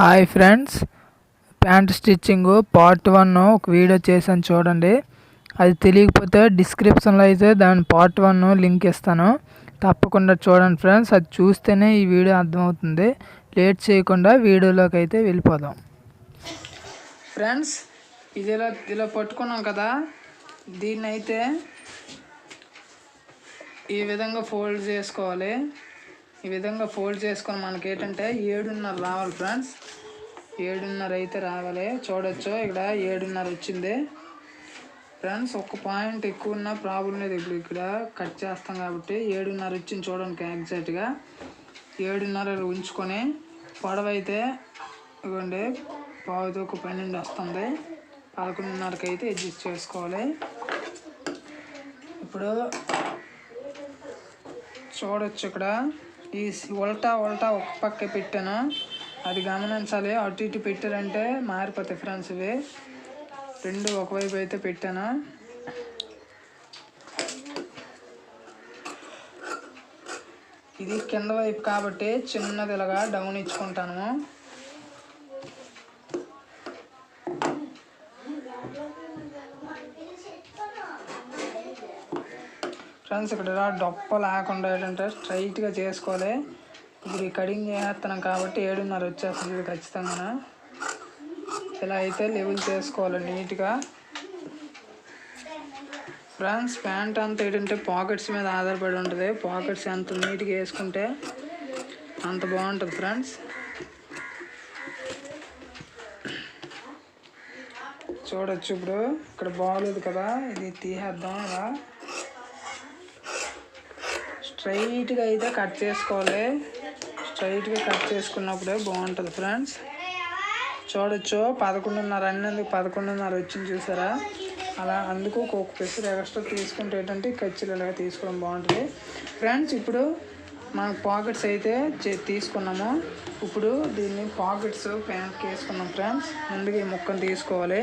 Hi friends, pant stitching part 1 ఒక video చేశాను చూడండి. అది తెలియకపోతే డిస్క్రిప్షన్లో అయితే దాని పార్ట్ 1 లింక్ ఇస్తాను, తప్పకుండా చూడండి ఫ్రెండ్స్. అది చూస్తేనే ఈ వీడియో అర్థమవుతుంది. లేట్ చేయకుండా వీడియోలోకి అయితే వెళ్ళిపోదాం. ఫ్రెండ్స్, ఇలా పట్టుకున్నాం కదా, దీన్ని అయితే ఈ విధంగా ఫోల్డ్ చేసుకోవాలి. ఈ విధంగా ఫోల్డ్ చేసుకొని మనకి ఏంటంటే 7.5 రావాలి ఫ్రెండ్స్. 7.5 అయితే రావాలి. చూడొచ్చు, ఇక్కడ 7.5 వచ్చింది ఫ్రెండ్స్. ఒక పాయింట్ ఎక్కువ ఉన్న ప్రాబ్లం లేదు. ఇప్పుడు ఇక్కడ కట్ చేస్తాం కాబట్టి 7.5 వచ్చింది చూడండి. ఎగ్జాక్ట్గా 7.5 ఉంచుకొని పొడవు అయితే ఇవ్వండి, పావుతోకు 12 వస్తుంది. 11.5కి అయితే అడ్జస్ట్ చేసుకోవాలి. ఇప్పుడు చూడొచ్చు, ఇక్కడ ఈ ఉల్టా ఒక పక్క పెట్టాను, అది గమనించాలి. అటు ఇటు పెట్టారంటే మారిపోతాయి ఫ్రెండ్స్. ఇవి రెండు ఒకవైపు అయితే పెట్టాను. ఇది కింద వైపు కాబట్టి చిన్నది ఇలాగా డౌన్ ఇచ్చుకుంటాను ఫ్రెండ్స్. ఇక్కడ డొప్ప లేకుండా ఏంటంటే స్ట్రైట్గా చేసుకోవాలి. ఇప్పుడు ఈ కటింగ్ చేస్తున్నాం కాబట్టి 7.5 వచ్చేస్తుంది ఇది ఖచ్చితంగా. ఇలా అయితే లెవెల్ చేసుకోవాలి నీట్గా ఫ్రెండ్స్. ప్యాంట్ అంతా ఏంటంటే పాకెట్స్ మీద ఆధారపడి ఉంటుంది. పాకెట్స్ ఎంత నీట్గా వేసుకుంటే అంత బాగుంటుంది ఫ్రెండ్స్. చూడొచ్చు, ఇప్పుడు ఇక్కడ బాగోలేదు కదా, ఇది తీసేద్దాం. ఇలా స్ట్రైట్గా అయితే కట్ చేసుకోవాలి. స్ట్రైట్గా కట్ చేసుకున్నప్పుడే బాగుంటుంది ఫ్రెండ్స్. చూడొచ్చు, 11.5 అన్నందుకు 11.5 వచ్చింది చూసారా. అలా అందుకు ఒక పెసరు ఎక్స్ట్రా తీసుకుంటే ఏంటంటే ఖర్చులు ఇలాగా తీసుకోవడం బాగుంటుంది ఫ్రెండ్స్. ఇప్పుడు మనం పాకెట్స్ అయితే తీసుకున్నాము. ఇప్పుడు దీన్ని పాకెట్స్ ప్యాంట్కి వేసుకున్నాం ఫ్రెండ్స్. ముందుగా ఈ ముక్కను తీసుకోవాలి.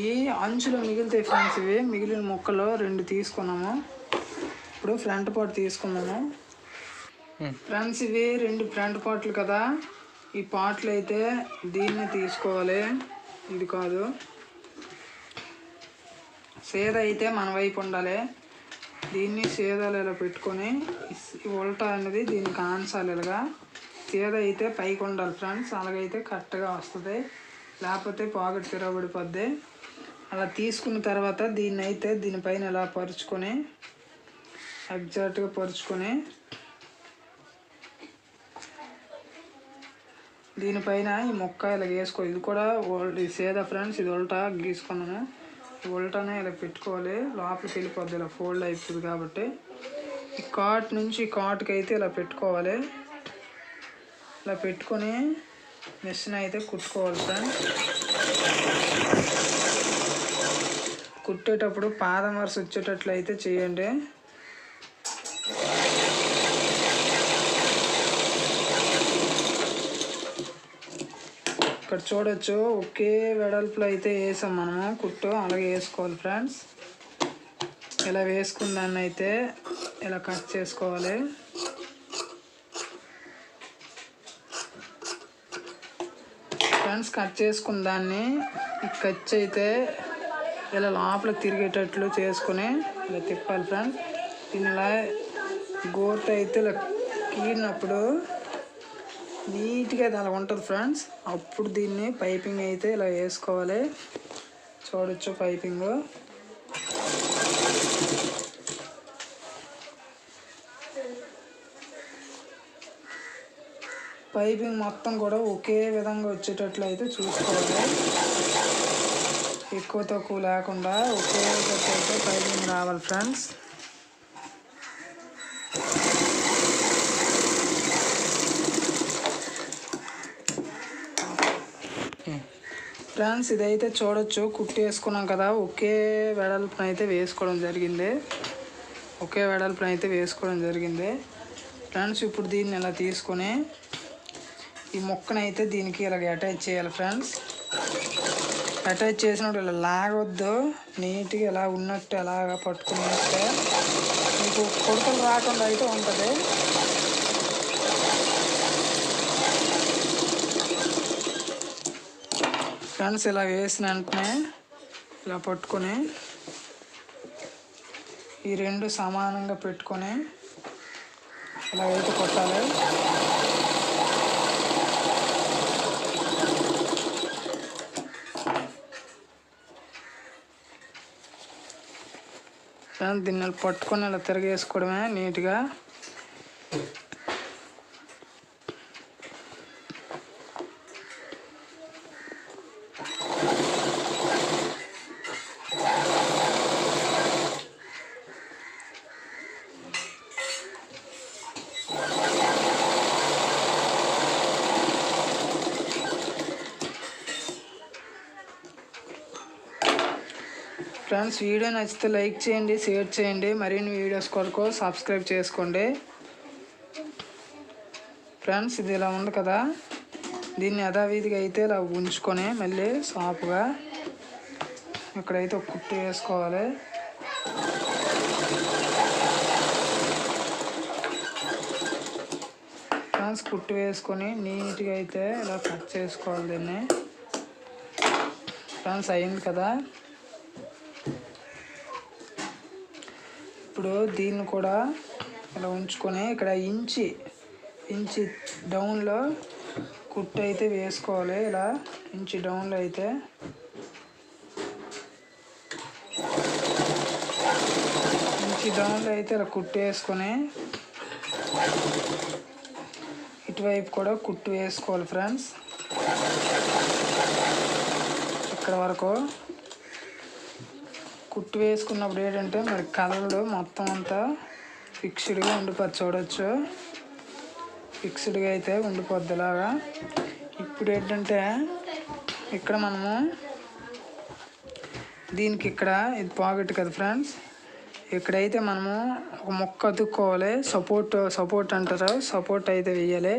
ఈ అంచులు మిగిలితాయి ఫ్రెండ్స్. ఇవి మిగిలిన ముక్కలు 2 తీసుకున్నాము. ఇప్పుడు ఫ్రంట్ పార్ట్ తీసుకున్నాము ఫ్రెండ్స్. ఇవి 2 ఫ్రంట్ పార్ట్లు కదా, ఈ పార్ట్లు అయితే దీన్ని తీసుకోవాలి, ఇది కాదు. సేద అయితే మన వైపు ఉండాలి. దీన్ని సేదలు ఇలా పెట్టుకొని ఉల్టా అనేది దీనికి ఆన్సాలి. ఇలాగా సేద అయితే పైకి ఉండాలి ఫ్రెండ్స్, అలాగైతే కరెక్ట్గా వస్తుంది. లేకపోతే పాకెట్ తిరగబడిపోద్ది. అలా తీసుకున్న తర్వాత దీన్ని అయితే దీనిపైన ఇలా పరుచుకొని ఎగ్జాక్ట్గా పరుచుకొని దీనిపైన ఈ మొక్క ఇలా వేసుకో. ఇది కూడా ఇది సేదా ఫ్రెండ్స్, ఇది ఉల్టా గీసుకున్నాను. ఈ ఉల్టానే ఇలా పెట్టుకోవాలి, లోపలికి వెళ్ళిపోద్ది. ఇలా ఫోల్డ్ అయిపోతుంది కాబట్టి ఈ కాట్ నుంచి ఈ కాట్కి అయితే ఇలా పెట్టుకోవాలి. ఇలా పెట్టుకొని మిషన్ అయితే కుట్టుకోవాలి ఫ్రెండ్స్. కుట్టేటప్పుడు పాదం వరుస వచ్చేటట్లు అయితే చేయండి. ఇక్కడ చూడొచ్చు, ఒకే వెడల్పులో అయితే వేసాం మనము కుట్టు. అలాగే వేసుకోవాలి ఫ్రెండ్స్. ఇలా వేసుకున్న దాన్ని అయితే ఇలా కట్ చేసుకోవాలి. ఫ్రెండ్స్, కట్ చేసుకున్న దాన్ని ఈ కచ్ అయితే ఇలా లోపలికి తిరిగేటట్లు చేసుకుని ఇలా తిప్పాలి ఫ్రెండ్స్. దీన్ని ఇలా గోట్ అయితే ఇలా కీడినప్పుడు నీట్గా అది అలా ఉంటుంది ఫ్రెండ్స్. అప్పుడు దీన్ని పైపింగ్ అయితే ఇలా వేసుకోవాలి. చూడొచ్చు, పైపింగ్ మొత్తం కూడా ఒకే విధంగా వచ్చేటట్లు అయితే చూసుకోవాలి. ఎక్కువ తక్కువ లేకుండా ఒకే అయితే పైపింగ్ రావాలి ఫ్రెండ్స్. ఫ్రెండ్స్, ఇదైతే చూడొచ్చు, కుట్టి వేసుకున్నాం కదా, ఒకే వెడల్పున అయితే వేసుకోవడం జరిగింది. ఫ్రెండ్స్, ఇప్పుడు దీన్ని ఇలా తీసుకొని ఈ ముక్కనైతే దీనికి ఇలాగ అటాచ్ చేయాలి ఫ్రెండ్స్. అటాచ్ చేసినప్పుడు ఇలా లాగొద్దు, నీట్గా ఇలా ఉన్నట్టు అలాగా పట్టుకున్నట్టే మీకు కొడుకులు రాకుండా అయితే ఉంటుంది. ఫ్రెండ్స్ ఇలా వేసిన వెంటనే ఇలా పట్టుకొని ఈ రెండు సమానంగా పెట్టుకొని ఇలా అయితే కొట్టాలి. దీన్ని పట్టుకొని ఇలా తిరగేసుకోవడమే నీట్గా. ఫ్రెండ్స్ వీడియో నచ్చితే లైక్ చేయండి, షేర్ చేయండి. మరిన్ని వీడియోస్ కొరకు సబ్స్క్రైబ్ చేసుకోండి. ఫ్రెండ్స్ ఇది ఇలా ఉంది కదా, దీన్ని యథావిధిగా అయితే ఇలా ఉంచుకొని మళ్ళీ సాఫ్గా ఇక్కడైతే ఒక కుట్టు వేసుకోవాలి. ఫ్రెండ్స్ కుట్టు వేసుకొని నీట్గా అయితే ఇలా కట్ చేసుకోవాలి దీన్ని. ఫ్రెండ్స్ అయింది కదా. ఇప్పుడు దీన్ని కూడా ఇలా ఉంచుకొని ఇక్కడ ఇంచి డౌన్లో కుట్టు అయితే వేసుకోవాలి. ఇలా ఇంచి డౌన్లో అయితే ఇలా కుట్టు వేసుకొని ఇటువైపు కూడా కుట్టు వేసుకోవాలి. ఫ్రెండ్స్ ఇక్కడ వరకు కుట్టు వేసుకున్నప్పుడు ఏంటంటే మరి కలర్లు మొత్తం అంతా ఫిక్స్డ్గా ఉండిపోద్ది. చూడవచ్చు, ఫిక్స్డ్గా అయితే ఉండిపోద్ది ఇలాగా. ఇప్పుడు ఏంటంటే ఇక్కడ మనము దీనికి ఇక్కడ ఇది పాకెట్ కదా ఫ్రెండ్స్, ఇక్కడైతే మనము ఒక మొక్క అతుక్కోవాలి. సపోర్ట్ అంటారు, సపోర్ట్ అయితే వేయాలి.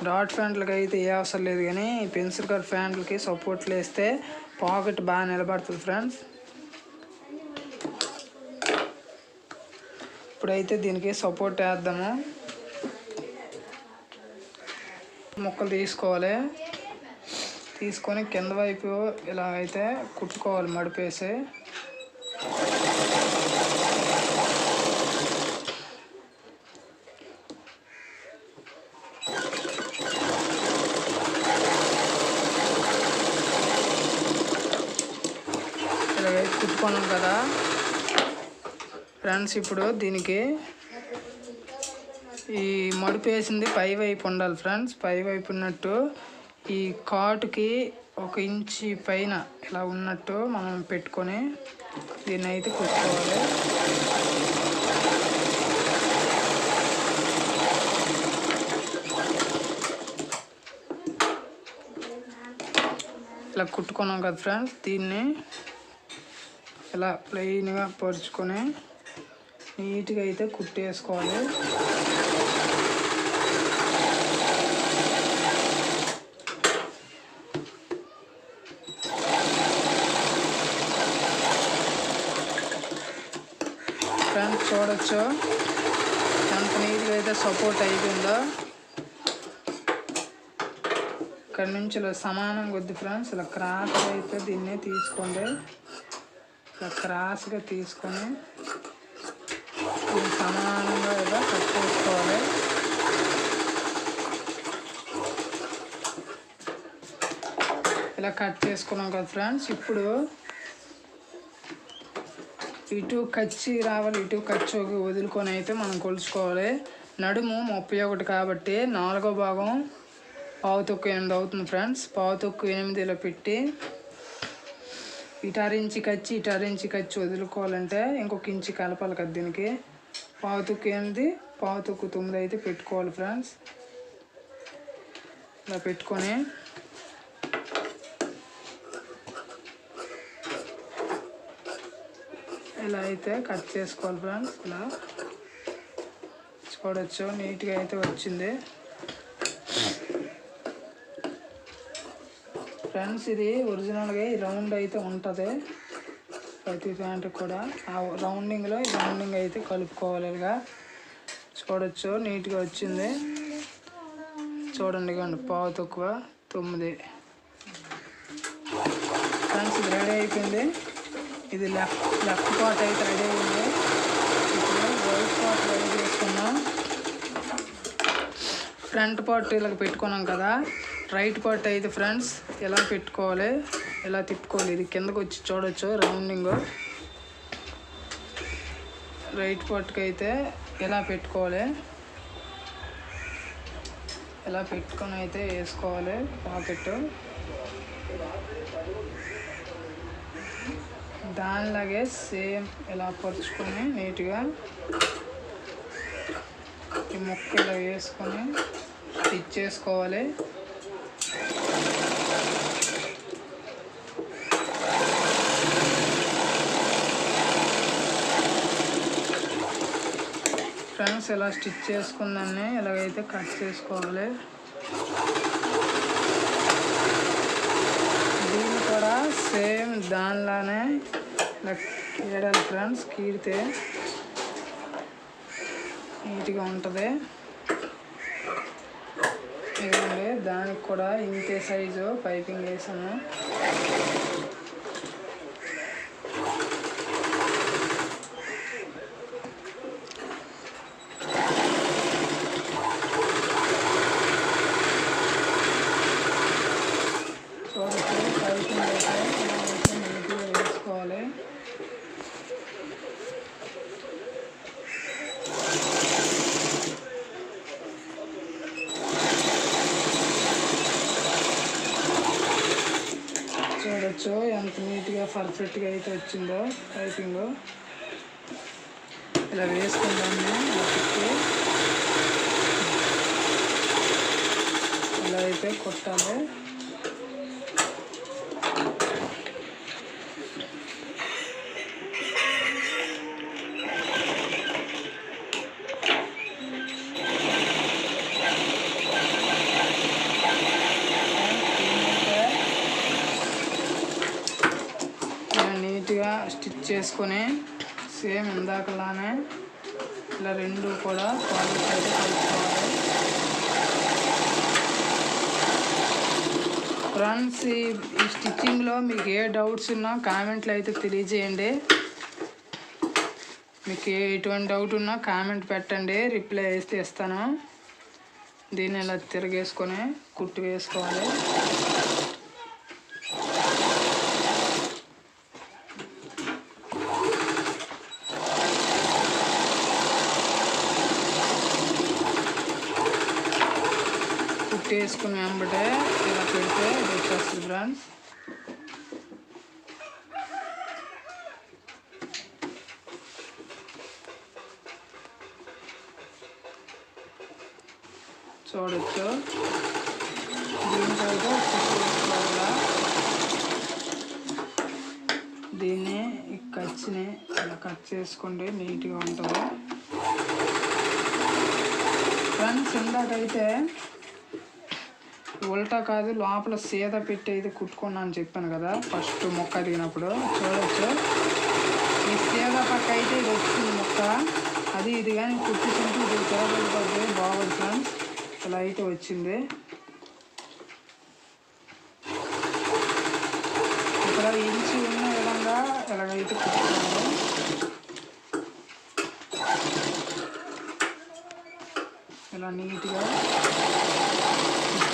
డాట్ ప్యాంట్లకి అయితే ఏ అవసరం లేదు, కానీ పెన్సిల్ కట్ ప్యాంట్లకి సపోర్ట్లు వేస్తే పాకెట్ బాగా నిలబడుతుంది. ఫ్రెండ్స్ ఇప్పుడైతే దీనికి సపోర్ట్ వేద్దాము. ముక్కలు తీసుకొని కింద వైపు ఇలా అయితే కుట్టుకోవాలి మడిపేసి. ఇలాగైతే కుట్టుకున్నాం కదా ఫ్రెండ్స్. ఇప్పుడు దీనికి ఈ మడుపు వేసింది పై వైపు ఉండాలి ఫ్రెండ్స్. పై వైపు ఉన్నట్టు ఈ కాటుకి 1 ఇంచి పైన ఇలా ఉన్నట్టు మనం పెట్టుకొని దీన్ని అయితే కుట్టుకోవాలి. ఇలా కుట్టుకున్నాం కదా ఫ్రెండ్స్, దీన్ని ఇలా ప్లెయిన్గా పరుచుకొని నీట్గా అయితే కుట్టేసుకోవాలి. ఫ్రెండ్స్ చూడొచ్చు ఎంత నీట్గా అయితే సపోర్ట్ అయిపోయిందో. ఇక్కడ నుంచి ఇలా సమానంగా వద్దు ఫ్రెండ్స్, ఇలా క్రాస్గా అయితే దీన్ని తీసుకోండి. ఇలా క్రాస్గా తీసుకొని దీన్ని సమానంగా ఇలా కట్ చేసుకోవాలి. ఇలా కట్ చేసుకున్నాం కదా ఫ్రెండ్స్. ఇప్పుడు ఇటు కచ్చి రావాలి, ఇటు కచ్చి వదులుకొని అయితే మనం కొలుచుకోవాలి. నడుము 31 కాబట్టి 4వ భాగం 1/4 అవుతుంది ఫ్రెండ్స్. 1/4 ఇలా పెట్టి ఇటు అరించి కచ్చి వదులుకోవాలంటే ఇంకొక ఇంచి కలపాలి కదా దీనికి. 1/4 1/9 అయితే పెట్టుకోవాలి ఫ్రెండ్స్. ఇలా పెట్టుకొని ఇలా అయితే కట్ చేసుకోవాలి ఫ్రెండ్స్. ఇలా చూడొచ్చు నీట్గా అయితే వచ్చింది ఫ్రెండ్స్. ఇది ఒరిజినల్గా ఈ రౌండ్ అయితే ఉంటుంది ప్రతి ప్యాంటు కూడా. ఆ రౌండింగ్ అయితే కలుపుకోవాలి. ఇలాగా చూడొచ్చు నీట్గా వచ్చింది. చూడండి కండి 1/9 ఫ్రెండ్స్ ఇది రెడీ అయిపోయింది. ఇది లెఫ్ట్ పార్ట్ అయితే రెడీ అయింది. ఇప్పుడు రైట్ పార్ట్ రెడీ చేసుకున్నాం. ఫ్రంట్ పార్ట్ ఇలా పెట్టుకున్నాం కదా, రైట్ పార్ట్ అయితే ఫ్రెండ్స్ ఎలా పెట్టుకోవాలి, ఎలా తిప్పుకోవాలి. ఇది కిందకు వచ్చి చూడొచ్చు రౌండింగ్. రైట్ పార్ట్కి అయితే ఎలా పెట్టుకోవాలి, ఎలా పెట్టుకొని అయితే వేసుకోవాలి. పాకెట్ దానిలాగే సేమ్ ఇలా పరుచుకొని నీట్గా ఈ ముక్క ఇలా వేసుకొని స్టిచ్ చేసుకోవాలి. ఫ్రెండ్స్ ఇలా స్టిచ్ చేసుకున్నాన్ని ఇలాగైతే కట్ చేసుకోవాలి. దీన్ని కూడా సేమ్ దానిలానే ఇలా కీడాలి ఫ్రెండ్స్. కీడితే నీట్గా ఉంటుంది. ఇదండి, దానికి కూడా ఇంతే సైజు పైపింగ్ వేసాము. పైపింగ్ అయితే నీట్గా వేసుకోవాలి. చూడొచ్చు ఎంత నీట్గా పర్ఫెక్ట్గా అయితే వచ్చిందో పైపింగ్. ఇలా వేసుకుందాము. ఇలా అయితే కొట్టాలి. నీట్గా స్టిచ్ చేసుకొని సేమ్ ఇందాకలానే ఇలా రెండు కూడా పాలిష్ అయితే కలుపుకోవాలి. ఫ్రెండ్స్ ఈ స్టిచ్చింగ్లో మీకు ఏ డౌట్స్ ఉన్నా కామెంట్లు అయితే తెలియజేయండి. మీకు ఎటువంటి డౌట్ ఉన్నా కామెంట్ పెట్టండి, రిప్లై అయితే ఇస్తాను. దీన్ని ఇలా తిరిగేసుకొని కుట్టు వేసుకోవాలి. వేసుకుని వెంబటే ఇలా పెడితే ఇది వచ్చేస్తుంది ఫ్రెండ్స్. చూడొచ్చు దీనికైతే దీన్ని ఈ కచ్చిని ఇలా కట్ చేసుకోండి, నీట్గా ఉంటుంది. ఫ్రెండ్స్ ఇందాకైతే ఉల్టా కాదు లోపల సీద పెట్టి అయితే కుట్టుకున్నా అని చెప్పాను కదా ఫస్ట్ మొక్క దిగినప్పుడు. చూడొచ్చు ఈ సీద పక్క అయితే ఇది వచ్చింది మొక్క. అది ఇది కానీ కుట్టుకుంటూ ఇది తిరగబడిపోద్ది, బాగుంది ఫ్రెండ్స్. ఇలా అయితే వచ్చింది. ఇక్కడ ఇంచి ఉన్న విధంగా ఇలాగైతే కుట్టుకోండి. ఇలా నీట్గా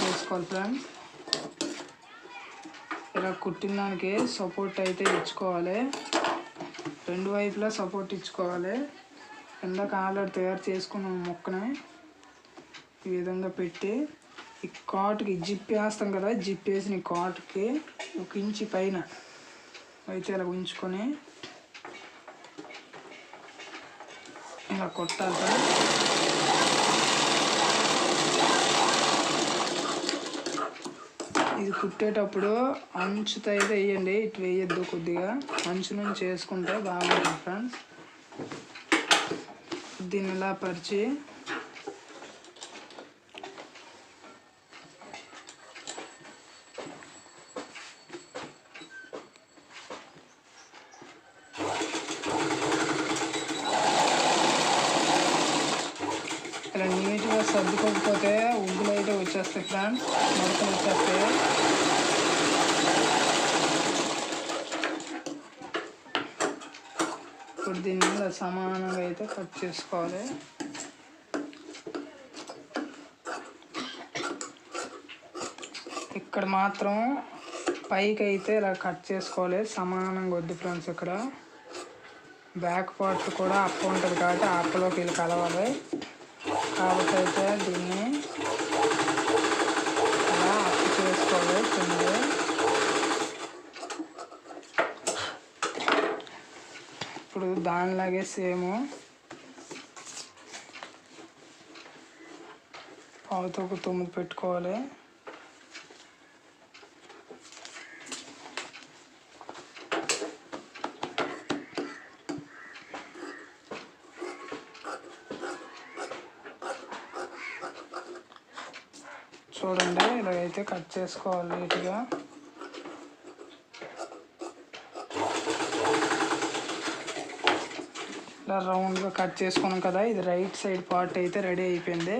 చేసుకోవాలి ఫ్రెండ్స్. ఇలా కుట్టిన దానికి సపోర్ట్ అయితే ఇచ్చుకోవాలి, రెండు వైపులా సపోర్ట్ ఇచ్చుకోవాలి. ఇందాక ఆల్రెడీ తయారు చేసుకున్న మొక్కని ఈ విధంగా పెట్టి ఈ కాటుకి జిప్ వేస్తాం కదా, జిప్ వేసిన కాటుకి 1 ఇంచు పైన అయితే ఇలా ఉంచుకొని ఇలా కొట్టాలి. ఇది కుట్టేటప్పుడు అంచుతో అయితే వేయండి, ఇటు వేయద్దు. కొద్దిగా అంచు నుంచి చేసుకుంటే బాగుంటుంది ఫ్రెండ్స్. దీన్ని ఇలా పరిచి ఇలా నీట్గా సర్దుకోకపోతే ఉగ్గులు అయితే వచ్చేస్తాయి ఫ్రెండ్స్, ముడతలు వచ్చేస్తాయి. ఇప్పుడు దీన్ని ఇలా సమానంగా అయితే కట్ చేసుకోవాలి. ఇక్కడ మాత్రం పైకి అయితే ఇలా కట్ చేసుకోవాలి, సమానంగా వద్దు ఫ్రెండ్స్. ఇక్కడ బ్యాక్ పార్ట్ కూడా అప్ప ఉంటుంది కాబట్టి అప్పలోకి వెళ్ళి కలవాలి. కాబట్టి అయితే దీన్ని అలా అప్పు చేసుకోవాలి కింద. ఇప్పుడు దానిలాగే సేమ్ పావుతో ఒక 9 పెట్టుకోవాలి. చూడండి ఇలాగైతే కట్ చేసుకోవాలి నీట్గా. ఇలా రౌండ్గా కట్ చేసుకున్నాం కదా. ఇది రైట్ సైడ్ పార్ట్ అయితే రెడీ అయిపోయింది.